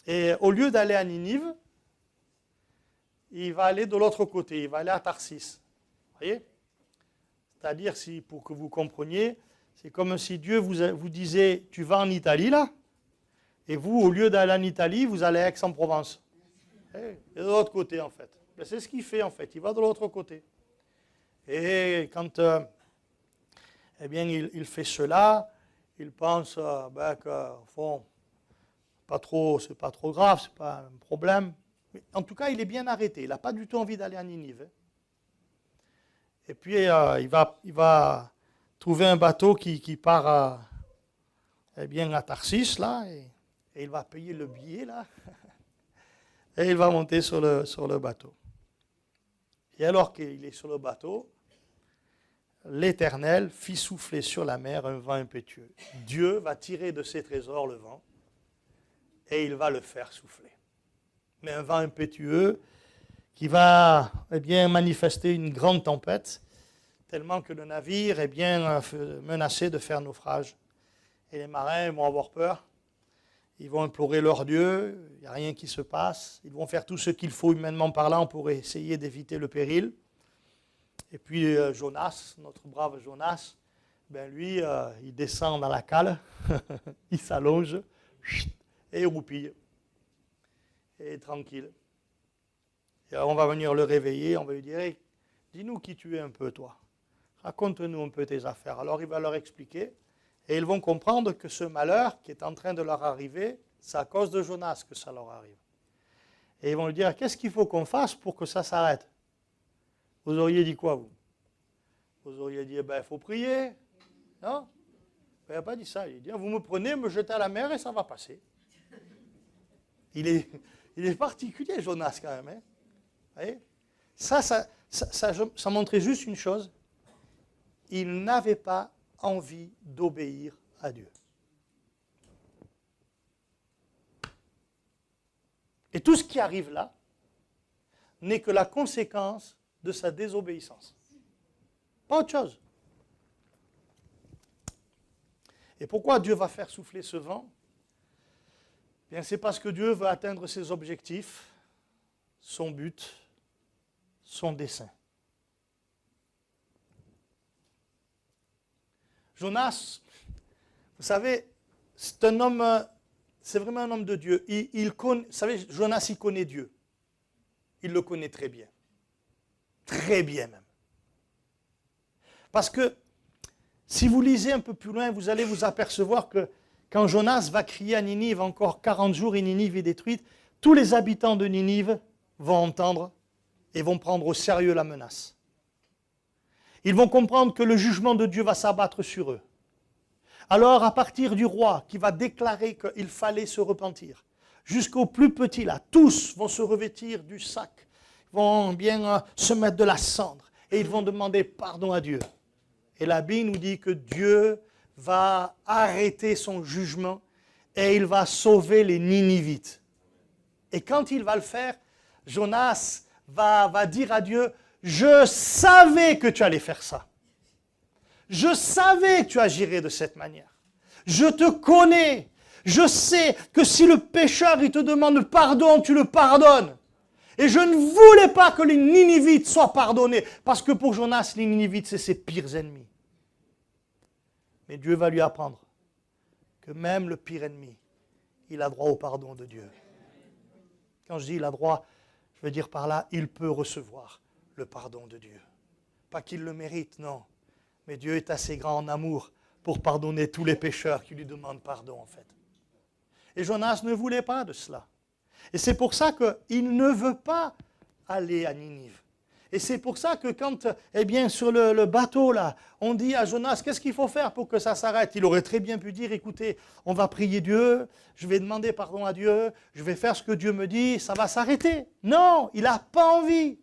Et au lieu d'aller à Ninive, il va aller de l'autre côté, il va aller à Tarsis. Vous voyez? C'est-à-dire, pour que vous compreniez, c'est comme si Dieu vous disait, tu vas en Italie là, et vous, au lieu d'aller en Italie, vous allez à Aix-en-Provence. Et de l'autre côté, en fait. Mais c'est ce qu'il fait, en fait, il va de l'autre côté. Et quand eh bien, il fait cela, il pense qu'au fond, c'est pas trop grave, c'est pas un problème. Mais en tout cas, il est bien arrêté. Il n'a pas du tout envie d'aller à Ninive. Et puis, il va trouver un bateau qui part eh bien, à Tarsis, là, et il va payer le billet, là, et il va monter sur le bateau. Et alors qu'il est sur le bateau, l'Éternel fit souffler sur la mer un vent impétueux. Dieu va tirer de ses trésors le vent, et il va le faire souffler. Mais un vent impétueux qui va eh bien, manifester une grande tempête, tellement que le navire est bien menacé de faire naufrage. Et les marins vont avoir peur, ils vont implorer leur Dieu, il n'y a rien qui se passe, ils vont faire tout ce qu'il faut humainement parlant pour essayer d'éviter le péril. Et puis Jonas, notre brave Jonas, ben lui, il descend dans la cale, il s'allonge et il roupille. et tranquille. Et alors on va venir le réveiller, on va lui dire, hey, dis-nous qui tu es un peu toi. Raconte-nous un peu tes affaires. Alors il va leur expliquer et ils vont comprendre que ce malheur qui est en train de leur arriver, c'est à cause de Jonas que ça leur arrive. Et ils vont lui dire, qu'est-ce qu'il faut qu'on fasse pour que ça s'arrête? Vous auriez dit quoi, vous? Vous auriez dit, il faut prier. Non? Il n'a pas dit ça. Il dit, vous me prenez, me jetez à la mer et ça va passer. Il est particulier, Jonas, quand même. Hein? Vous voyez? Ça montrait juste une chose. Il n'avait pas envie d'obéir à Dieu. Et tout ce qui arrive là n'est que la conséquence de sa désobéissance. Pas autre chose. Et pourquoi Dieu va faire souffler ce vent? Bien, c'est parce que Dieu veut atteindre ses objectifs, son but, son dessein. Jonas, vous savez, c'est un homme, c'est vraiment un homme de Dieu. Vous savez, Jonas, il connaît Dieu. Il le connaît très bien. Très bien même. Parce que si vous lisez un peu plus loin, vous allez vous apercevoir que quand Jonas va crier à Ninive, encore 40 jours et Ninive est détruite, tous les habitants de Ninive vont entendre et vont prendre au sérieux la menace. Ils vont comprendre que le jugement de Dieu va s'abattre sur eux. Alors, à partir du roi qui va déclarer qu'il fallait se repentir, jusqu'aux plus petits là, tous vont se revêtir du sac, vont bien se mettre de la cendre et ils vont demander pardon à Dieu. Et la Bible nous dit que Dieu va arrêter son jugement et il va sauver les Ninivites. Et quand il va le faire, Jonas va dire à Dieu, je savais que tu allais faire ça. Je savais que tu agirais de cette manière. Je te connais. Je sais que si le pécheur il te demande pardon, tu le pardonnes. Et je ne voulais pas que les Ninivites soient pardonnés. Parce que pour Jonas, les Ninivites, c'est ses pires ennemis. Mais Dieu va lui apprendre que même le pire ennemi, il a droit au pardon de Dieu. Quand je dis il a droit, je veux dire par là, il peut recevoir le pardon de Dieu. Pas qu'il le mérite, non. Mais Dieu est assez grand en amour pour pardonner tous les pécheurs qui lui demandent pardon, en fait. Et Jonas ne voulait pas de cela. Et c'est pour ça qu'il ne veut pas aller à Ninive. Et c'est pour ça que quand, sur le bateau, là, on dit à Jonas, qu'est-ce qu'il faut faire pour que ça s'arrête? Il aurait très bien pu dire, écoutez, on va prier Dieu, je vais demander pardon à Dieu, je vais faire ce que Dieu me dit, ça va s'arrêter. Non, il n'a pas envie.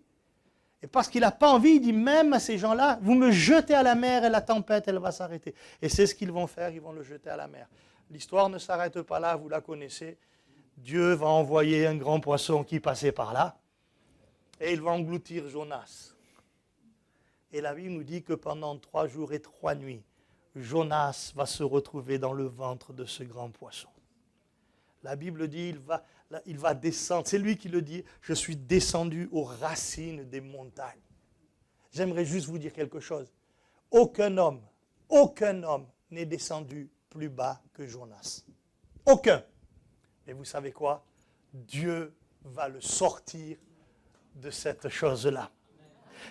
Et parce qu'il n'a pas envie, il dit même à ces gens-là, vous me jetez à la mer et la tempête, elle va s'arrêter. Et c'est ce qu'ils vont faire, ils vont le jeter à la mer. L'histoire ne s'arrête pas là, vous la connaissez. Dieu va envoyer un grand poisson qui passait par là. Et il va engloutir Jonas. Et la Bible nous dit que pendant 3 jours et 3 nuits, Jonas va se retrouver dans le ventre de ce grand poisson. La Bible dit, il va descendre. C'est lui qui le dit, je suis descendu aux racines des montagnes. J'aimerais juste vous dire quelque chose. Aucun homme n'est descendu plus bas que Jonas. Aucun. Mais vous savez quoi? Dieu va le sortir de cette chose-là.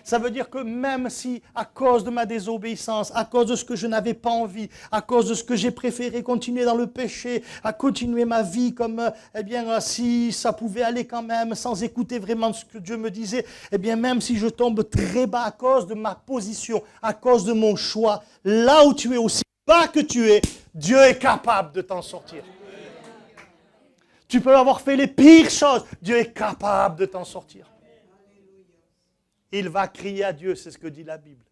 Ça veut dire que même si, à cause de ma désobéissance, à cause de ce que je n'avais pas envie, à cause de ce que j'ai préféré continuer dans le péché, à continuer ma vie comme, si ça pouvait aller quand même, sans écouter vraiment ce que Dieu me disait, même si je tombe très bas à cause de ma position, à cause de mon choix, là où tu es, aussi bas que tu es, Dieu est capable de t'en sortir. Tu peux avoir fait les pires choses, Dieu est capable de t'en sortir. Il va crier à Dieu, c'est ce que dit la Bible.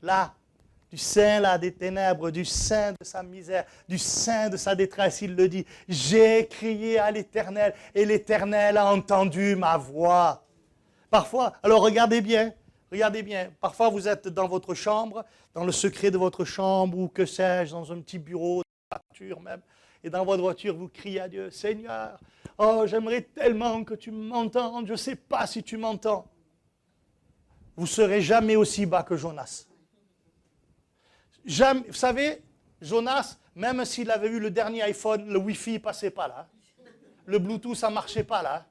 Là, du sein là, des ténèbres, du sein de sa misère, du sein de sa détresse, il le dit. J'ai crié à l'Éternel et l'Éternel a entendu ma voix. Parfois, alors regardez bien, parfois vous êtes dans votre chambre, dans le secret de votre chambre ou que sais-je, dans un petit bureau, dans la voiture même, et dans votre voiture vous criez à Dieu, Seigneur, oh j'aimerais tellement que tu m'entendes, je ne sais pas si tu m'entends. Vous ne serez jamais aussi bas que Jonas. Jamais, vous savez, Jonas, même s'il avait eu le dernier iPhone, le Wi-Fi ne passait pas là. Le Bluetooth, ça ne marchait pas là.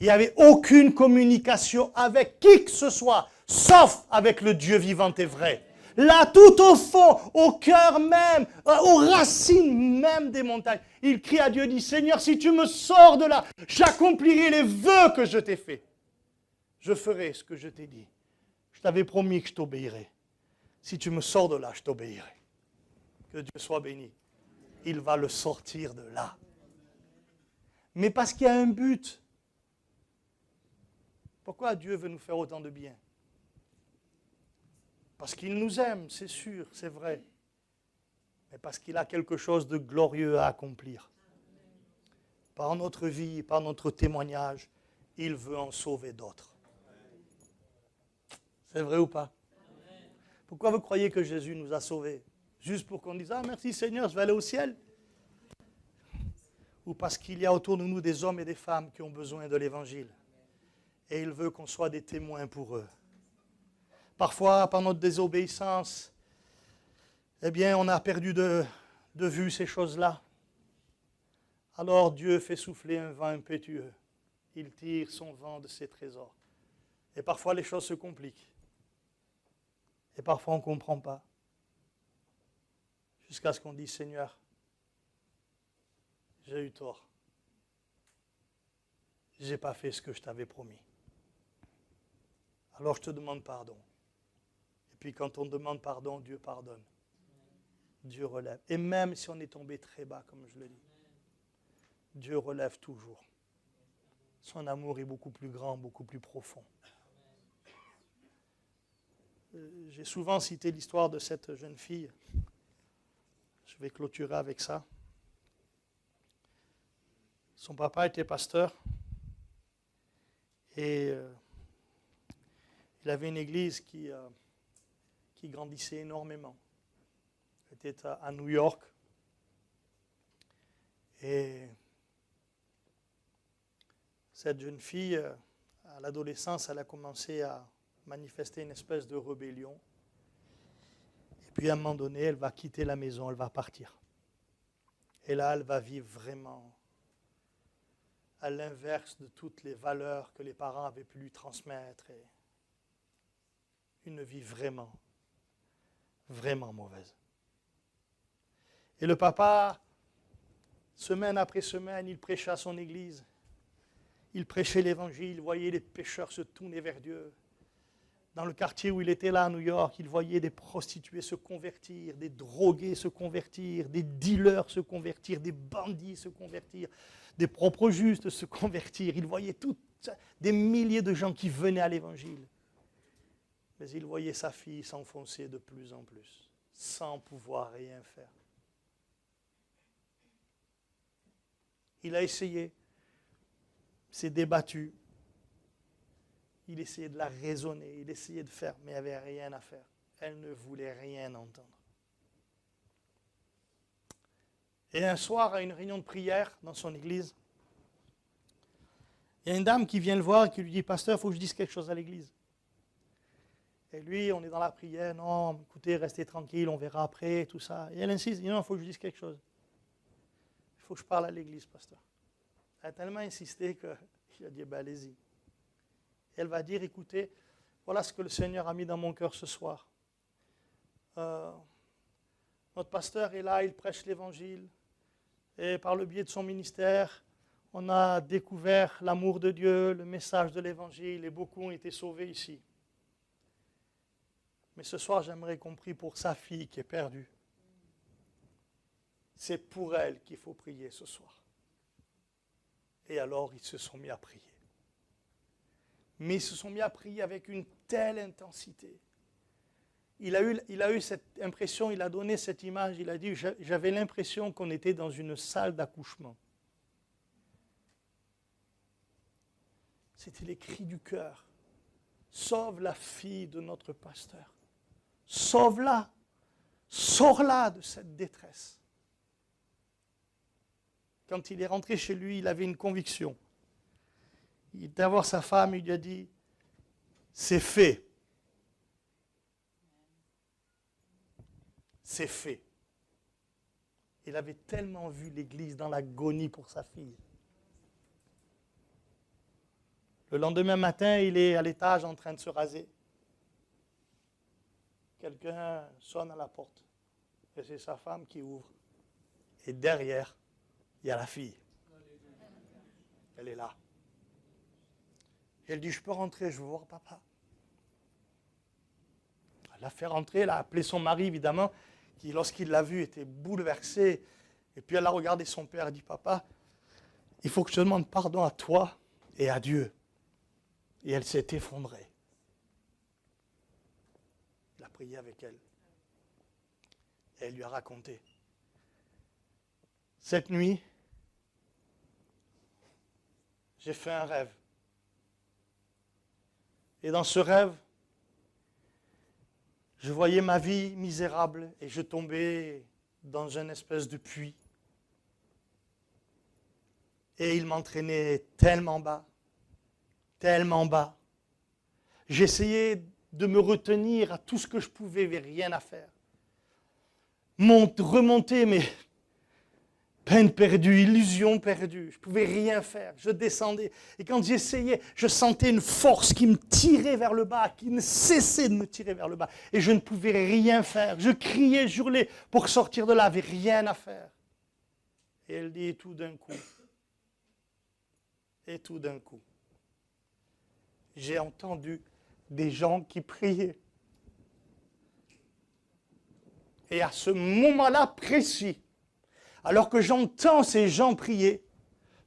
Il n'y avait aucune communication avec qui que ce soit, sauf avec le Dieu vivant et vrai. Là, tout au fond, au cœur même, aux racines même des montagnes, il crie à Dieu, dit, Seigneur, si tu me sors de là, j'accomplirai les vœux que je t'ai faits. Je ferai ce que je t'ai dit. Je t'avais promis que je t'obéirais. Si tu me sors de là, je t'obéirai. Que Dieu soit béni. Il va le sortir de là. Mais parce qu'il y a un but. Pourquoi Dieu veut nous faire autant de bien? Parce qu'il nous aime, c'est sûr, c'est vrai. Mais parce qu'il a quelque chose de glorieux à accomplir. Par notre vie, par notre témoignage, il veut en sauver d'autres. C'est vrai ou pas? Pourquoi vous croyez que Jésus nous a sauvés? Juste pour qu'on dise, ah merci Seigneur, je vais aller au ciel? Ou parce qu'il y a autour de nous des hommes et des femmes qui ont besoin de l'Évangile. Et il veut qu'on soit des témoins pour eux. Parfois, par notre désobéissance, eh bien, on a perdu de vue ces choses-là. Alors Dieu fait souffler un vent impétueux. Il tire son vent de ses trésors. Et parfois, les choses se compliquent. Et parfois, on ne comprend pas. Jusqu'à ce qu'on dise, Seigneur, j'ai eu tort. Je n'ai pas fait ce que je t'avais promis. Alors, je te demande pardon. Et puis, quand on demande pardon, Dieu pardonne. Dieu relève. Et même si on est tombé très bas, comme je le dis, Dieu relève toujours. Son amour est beaucoup plus grand, beaucoup plus profond. J'ai souvent cité l'histoire de cette jeune fille. Je vais clôturer avec ça. Son papa était pasteur et il avait une église qui grandissait énormément. Elle était à New York et cette jeune fille, à l'adolescence, elle a commencé à manifester une espèce de rébellion. Et puis à un moment donné, elle va quitter la maison, elle va partir. Et là, elle va vivre vraiment à l'inverse de toutes les valeurs que les parents avaient pu lui transmettre. Et une vie vraiment, vraiment mauvaise. Et le papa, semaine après semaine, il prêchait à son église. Il prêchait l'évangile, il voyait les pécheurs se tourner vers Dieu. Dans le quartier où il était là à New York, il voyait des prostituées se convertir, des drogués se convertir, des dealers se convertir, des bandits se convertir, des propres justes se convertir. Il voyait des milliers de gens qui venaient à l'évangile. Mais il voyait sa fille s'enfoncer de plus en plus, sans pouvoir rien faire. Il a essayé, s'est débattu. Il essayait de la raisonner, il essayait de faire, mais il n'y avait rien à faire. Elle ne voulait rien entendre. Et un soir, à une réunion de prière dans son église, il y a une dame qui vient le voir et qui lui dit, Pasteur, il faut que je dise quelque chose à l'église. Et lui, on est dans la prière, non, écoutez, restez tranquille, on verra après, tout ça. Et elle insiste, non, il faut que je dise quelque chose. Il faut que je parle à l'église, pasteur. Elle a tellement insisté qu'il a dit, ben, allez-y. Elle va dire, écoutez, voilà ce que le Seigneur a mis dans mon cœur ce soir. Notre pasteur est là, il prêche l'évangile. Et par le biais de son ministère, on a découvert l'amour de Dieu, le message de l'évangile, et beaucoup ont été sauvés ici. Mais ce soir, j'aimerais qu'on prie pour sa fille qui est perdue. C'est pour elle qu'il faut prier ce soir. Et alors, ils se sont mis à prier. Mais ils se sont mis à prier avec une telle intensité. Il a eu cette impression, il a donné cette image, il a dit, j'avais l'impression qu'on était dans une salle d'accouchement. C'était les cris du cœur. Sauve la fille de notre pasteur. Sauve-la. Sors-la de cette détresse. Quand il est rentré chez lui, il avait une conviction. Il était à voir sa femme, il lui a dit, c'est fait. C'est fait. Il avait tellement vu l'Église dans l'agonie pour sa fille. Le lendemain matin, il est à l'étage en train de se raser. Quelqu'un sonne à la porte. Et c'est sa femme qui ouvre. Et derrière, il y a la fille. Elle est là. Et elle dit, je peux rentrer, je veux voir papa. Elle l'a fait rentrer, elle a appelé son mari, évidemment, qui, lorsqu'il l'a vu, était bouleversé. Et puis elle a regardé son père et dit, papa, il faut que je te demande pardon à toi et à Dieu. Et elle s'est effondrée. Il a prié avec elle. Et elle lui a raconté. Cette nuit, j'ai fait un rêve. Et dans ce rêve, je voyais ma vie misérable et je tombais dans une espèce de puits. Et il m'entraînait tellement bas, tellement bas. J'essayais de me retenir à tout ce que je pouvais, mais rien à faire. Remonter, mais peine perdue, illusion perdue. Je ne pouvais rien faire. Je descendais. Et quand j'essayais, je sentais une force qui me tirait vers le bas, qui ne cessait de me tirer vers le bas. Et je ne pouvais rien faire. Je criais, je hurlais pour sortir de là. Je n'avais rien à faire. Et elle dit tout d'un coup. Et tout d'un coup, j'ai entendu des gens qui priaient. Et à ce moment-là précis, alors que j'entends ces gens prier,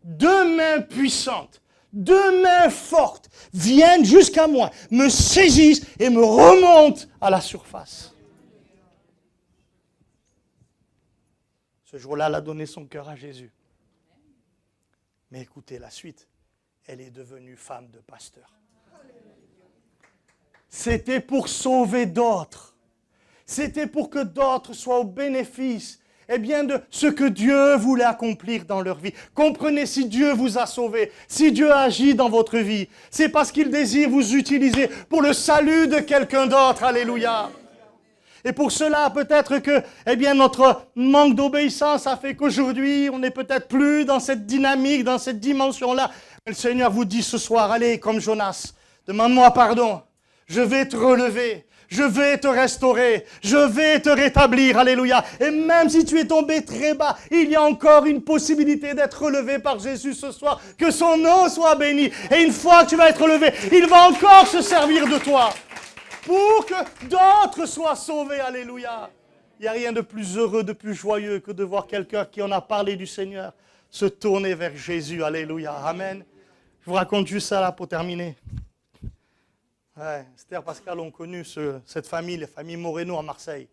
deux mains puissantes, deux mains fortes viennent jusqu'à moi, me saisissent et me remontent à la surface. Ce jour-là, elle a donné son cœur à Jésus. Mais écoutez la suite, elle est devenue femme de pasteur. C'était pour sauver d'autres. C'était pour que d'autres soient au bénéfice de ce que Dieu voulait accomplir dans leur vie. Comprenez, si Dieu vous a sauvé, si Dieu agit dans votre vie, c'est parce qu'il désire vous utiliser pour le salut de quelqu'un d'autre. Alléluia. Et pour cela, peut-être que notre manque d'obéissance a fait qu'aujourd'hui, on n'est peut-être plus dans cette dynamique, dans cette dimension-là. Le Seigneur vous dit ce soir, allez, comme Jonas, demande-moi pardon. Je vais te relever, je vais te restaurer, je vais te rétablir. Alléluia. Et même si tu es tombé très bas, il y a encore une possibilité d'être relevé par Jésus ce soir. Que son nom soit béni. Et une fois que tu vas être relevé, il va encore se servir de toi. Pour que d'autres soient sauvés. Alléluia. Il n'y a rien de plus heureux, de plus joyeux que de voir quelqu'un qui en a parlé du Seigneur se tourner vers Jésus. Alléluia. Amen. Je vous raconte juste ça là pour terminer. Ouais, Esther et Pascal ont connu cette famille, la famille Moreno à Marseille.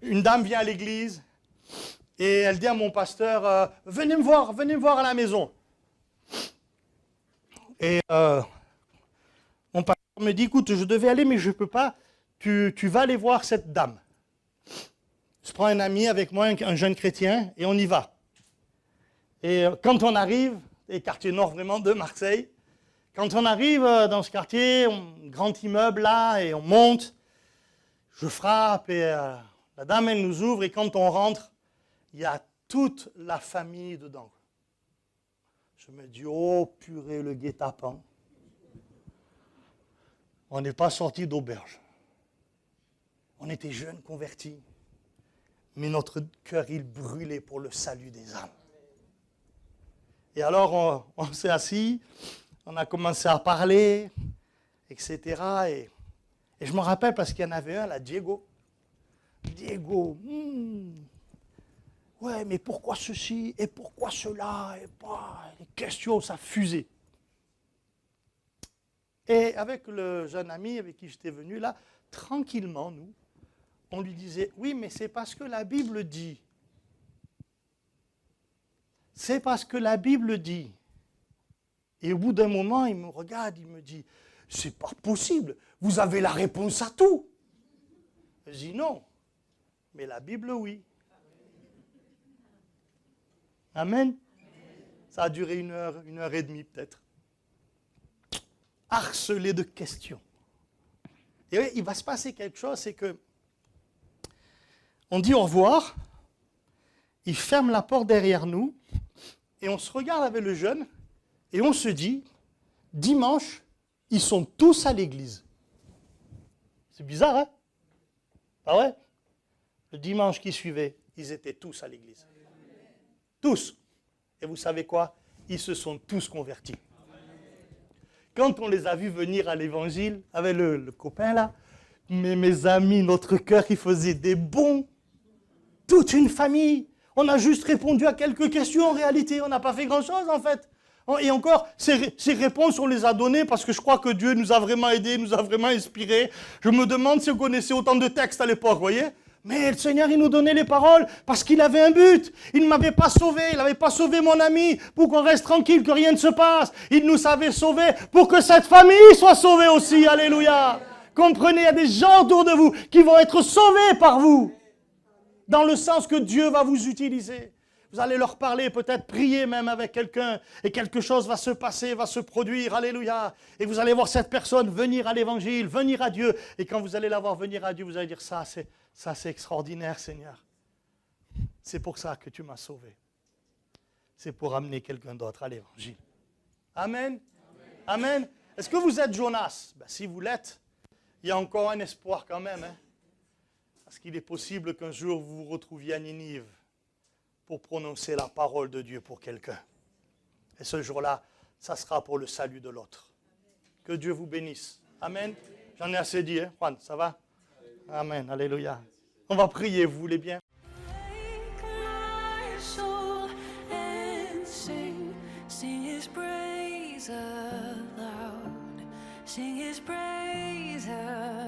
Une dame vient à l'église et elle dit à mon pasteur, venez me voir à la maison. Et mon pasteur me dit, écoute, je devais aller mais je ne peux pas, tu vas aller voir cette dame. Je prends un ami avec moi, un jeune chrétien, et on y va. Et quand on arrive, les quartiers nord vraiment de Marseille, quand on arrive dans ce quartier, un grand immeuble là, et on monte, je frappe et la dame elle nous ouvre et quand on rentre, il y a toute la famille dedans. Je me dis, oh purée le guet-apens. On n'est pas sorti d'auberge. On était jeunes convertis, mais notre cœur il brûlait pour le salut des âmes. Et alors on s'est assis. On a commencé à parler, etc. Et je me rappelle parce qu'il y en avait un, là, Diego. Diego, ouais, mais pourquoi ceci et pourquoi cela et pas les questions, ça fusait. Et avec le jeune ami avec qui j'étais venu là, tranquillement, nous, on lui disait, oui, mais c'est parce que la Bible dit. C'est parce que la Bible dit. Et au bout d'un moment, il me regarde, il me dit, c'est pas possible, vous avez la réponse à tout. Je dis non, mais la Bible, oui. Amen. Ça a duré une heure et demie peut-être. Harcelé de questions. Et oui, il va se passer quelque chose, c'est que on dit au revoir, il ferme la porte derrière nous, et on se regarde avec le jeune, Et on se dit, dimanche, ils sont tous à l'église. C'est bizarre, hein? Ah ouais? Le dimanche qui suivait, ils étaient tous à l'église. Tous. Et vous savez quoi? Ils se sont tous convertis. Quand on les a vus venir à l'évangile, avec le copain là, mais mes amis, notre cœur, il faisait des bonds. Toute une famille. On a juste répondu à quelques questions en réalité. On n'a pas fait grand-chose en fait. Et encore, ces réponses, on les a données parce que je crois que Dieu nous a vraiment aidés, nous a vraiment inspirés. Je me demande si on connaissait autant de textes à l'époque, vous voyez? Mais le Seigneur, il nous donnait les paroles parce qu'il avait un but. Il ne m'avait pas sauvé, il n'avait pas sauvé mon ami pour qu'on reste tranquille, que rien ne se passe. Il nous avait sauvés pour que cette famille soit sauvée aussi. Alléluia. Comprenez, il y a des gens autour de vous qui vont être sauvés par vous. Dans le sens que Dieu va vous utiliser. Vous allez leur parler, peut-être prier même avec quelqu'un, et quelque chose va se passer, va se produire, alléluia. Et vous allez voir cette personne venir à l'évangile, venir à Dieu. Et quand vous allez la voir venir à Dieu, vous allez dire, ça c'est extraordinaire, Seigneur. C'est pour ça que tu m'as sauvé. C'est pour amener quelqu'un d'autre à l'évangile. Amen. Amen. Est-ce que vous êtes Jonas? Ben, si vous l'êtes, il y a encore un espoir quand même. Hein? Parce qu'il est possible qu'un jour vous vous retrouviez à Ninive pour prononcer la parole de Dieu pour quelqu'un. Et ce jour-là, ça sera pour le salut de l'autre. Que Dieu vous bénisse. Amen. J'en ai assez dit, hein, Juan, ça va? Amen. Alléluia. On va prier, vous voulez bien? Sing his praise aloud.